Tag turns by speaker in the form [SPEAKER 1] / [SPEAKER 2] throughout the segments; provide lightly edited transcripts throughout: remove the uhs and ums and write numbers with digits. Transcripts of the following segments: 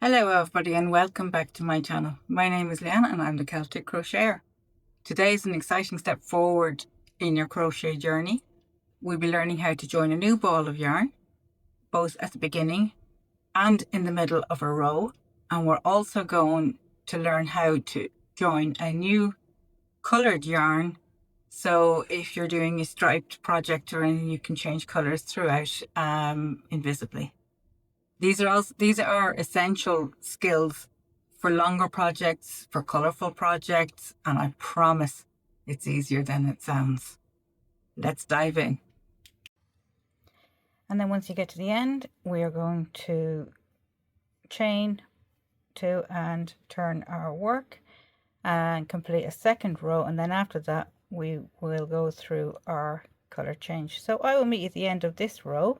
[SPEAKER 1] Hello everybody and welcome back to my channel. My name is Leanne and I'm the Celtic Crocheter. Today is an exciting step forward in your crochet journey. We'll be learning how to join a new ball of yarn, both at the beginning and in the middle of a row. And we're also going to learn how to join a new coloured yarn. So if you're doing a striped project or anything, you can change colours throughout invisibly. These are essential skills for longer projects, for colourful projects, and I promise it's easier than it sounds. Let's dive in. And then once you get to the end, we are going to chain 2 and turn our work and complete a second row, and then after that we will go through our colour change. So I will meet you at the end of this row.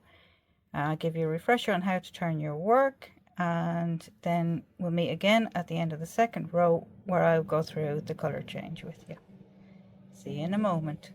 [SPEAKER 1] I'll give you a refresher on how to turn your work, and then we'll meet again at the end of the second row where I'll go through the colour change with you. See you in a moment.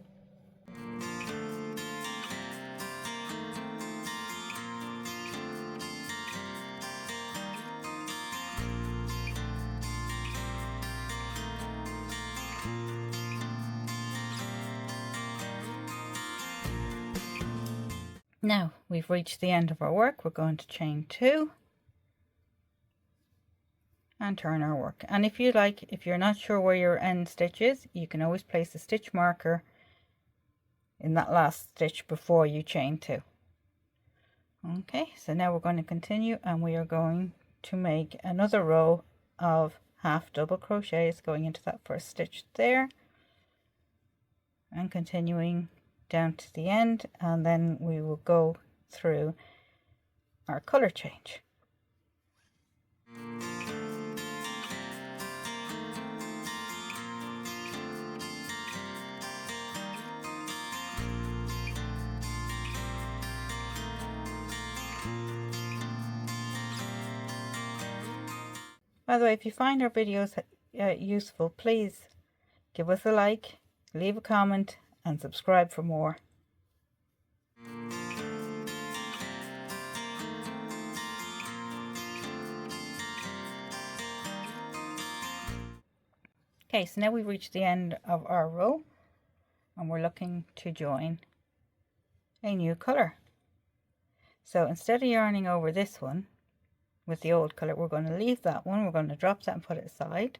[SPEAKER 1] Now we've reached the end of our work. We're going to chain 2 and turn our work. And if you like, if you're not sure where your end stitch is, you can always place a stitch marker in that last stitch before you chain 2. Okay, so now we're going to continue, and we are going to make another row of half double crochets going into that first stitch there, and continuing down to the end, and then we will go through our color change. By the way, if you find our videos useful, please give us a like, leave a comment, and subscribe for more. Okay, so now we've reached the end of our row, and we're looking to join a new colour. So instead of yarning over this one with the old colour, we're going to leave that one. We're going to drop that and put it aside.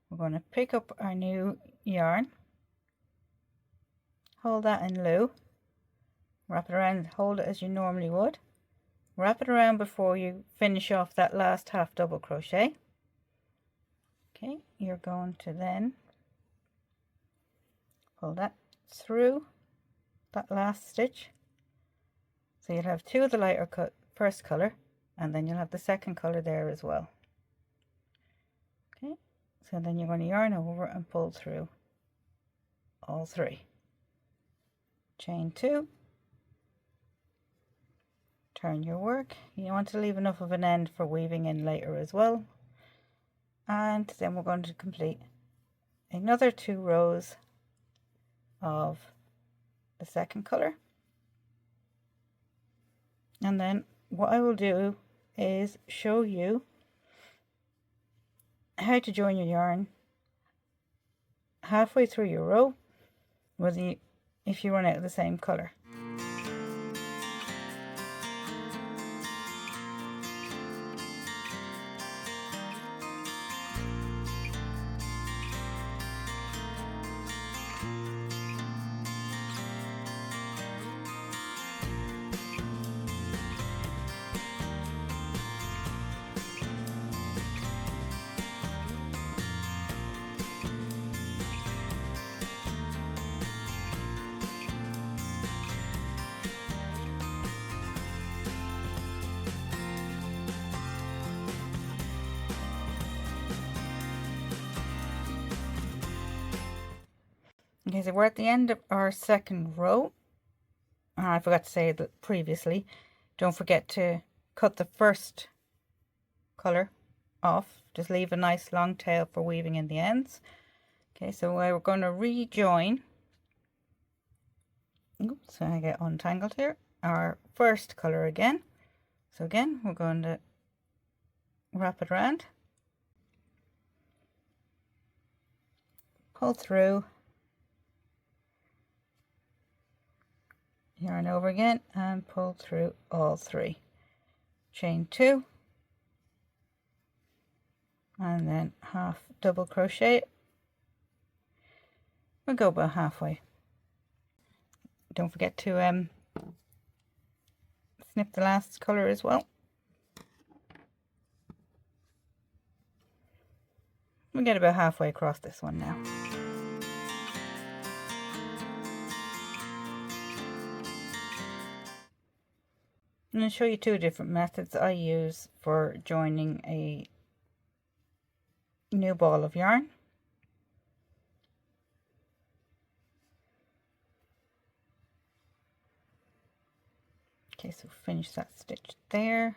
[SPEAKER 1] We're going to pick up our new yarn, hold that in lieu, wrap it around, hold it as you normally would, wrap it around before you finish off that last half double crochet. Okay, you're going to then pull that through that last stitch, so you'll have 2 of the lighter first colour, and then you'll have the second colour there as well. Okay, so then you're going to yarn over and pull through all 3. Chain 2, turn your work. You want to leave enough of an end for weaving in later as well. And then we're going to complete another 2 rows of the second colour. And then what I will do is show you how to join your yarn halfway through your row if you run out of the same colour. Okay, so we're at the end of our second row. I forgot to say that previously, don't forget to cut the first colour off. Just leave a nice long tail for weaving in the ends. Okay, so we're going to rejoin. Oops, so I get untangled here. Our first colour again. So again, we're going to wrap it around, pull through, yarn over again and pull through all three, chain 2, and then half double crochet. We'll go about halfway. Don't forget to snip the last color as well. We'll get about halfway across this one now. I'm going to show you 2 different methods I use for joining a new ball of yarn. Okay, so finish that stitch there.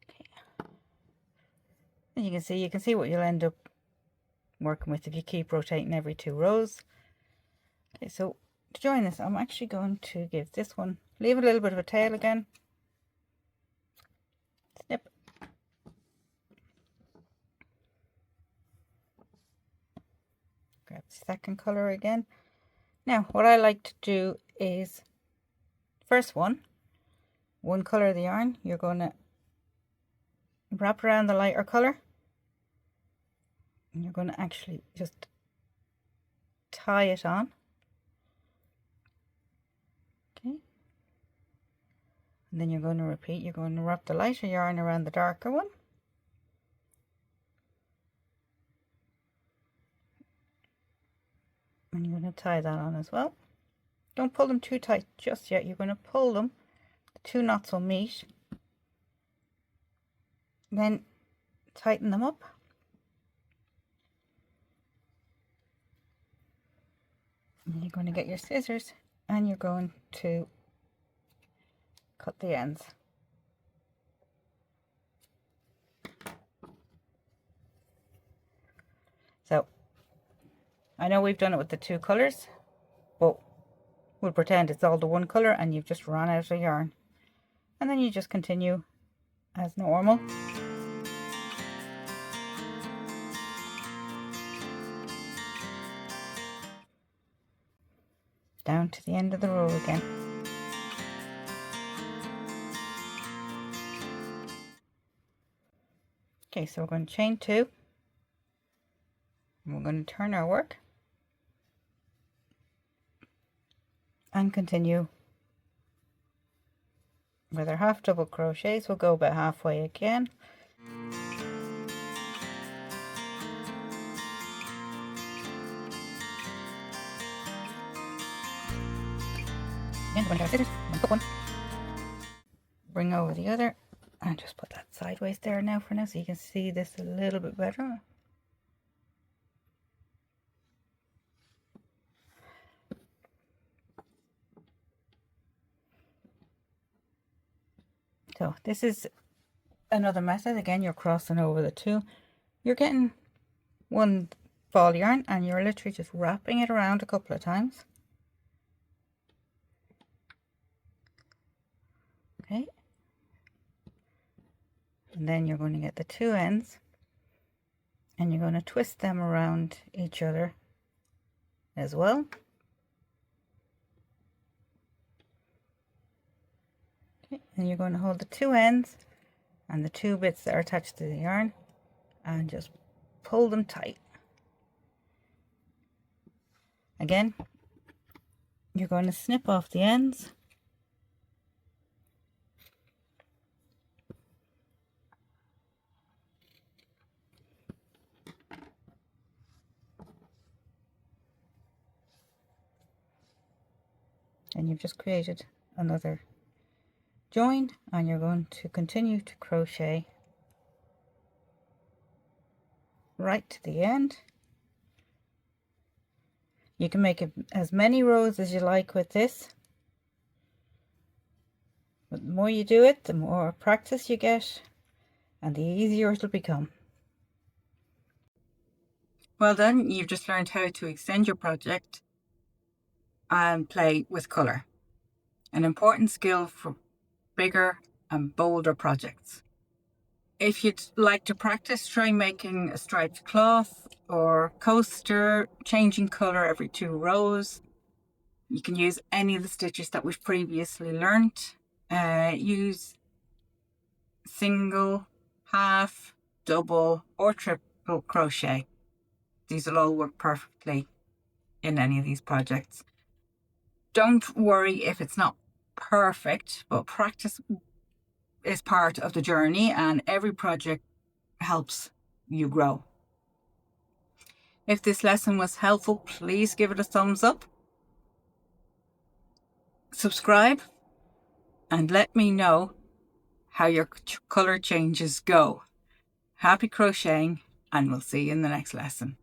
[SPEAKER 1] Okay. And you can see what you'll end up working with if you keep rotating every 2 rows. Okay, so to join this, I'm actually going to give this one, leave a little bit of a tail again, snip, grab the second color again. Now what I like to do is, first one color of the yarn, you're going to wrap around the lighter color, and you're going to actually just tie it on. Okay, and then you're going to repeat. You're going to wrap the lighter yarn around the darker one, and you're going to tie that on as well. Don't pull them too tight just yet. You're going to pull them, the 2 knots will meet, then tighten them up, and you're going to get your scissors and you're going to cut the ends. So I know we've done it with the 2 colors, but we'll pretend it's all the 1 color and you've just run out of yarn, and then you just continue as normal. Down to the end of the row again. Okay, so we're going to chain 2, and we're going to turn our work and continue with our half double crochets. We'll go about halfway again. Again, we're going to our scissors, put one, bring over the other, and just put that sideways there now for now so you can see this a little bit better. So this is another method. Again, you're crossing over the 2. You're getting 1 ball yarn and you're literally just wrapping it around a couple of times. Okay. And then you're going to get the 2 ends and you're going to twist them around each other as well. Okay. And you're going to hold the 2 ends and the 2 bits that are attached to the yarn and just pull them tight. Again, you're going to snip off the ends. And you've just created another join, and you're going to continue to crochet right to the end. You can make as many rows as you like with this, but the more you do it, the more practice you get and the easier it'll become. Well done, you've just learned how to extend your project and play with colour. An important skill for bigger and bolder projects. If you'd like to practice, try making a striped cloth or coaster, changing colour every 2 rows. You can use any of the stitches that we've previously learnt. Use single, half, double or triple crochet. These will all work perfectly in any of these projects. Don't worry if it's not perfect, but practice is part of the journey and every project helps you grow. If this lesson was helpful, please give it a thumbs up, subscribe, and let me know how your colour changes go. Happy crocheting, and we'll see you in the next lesson.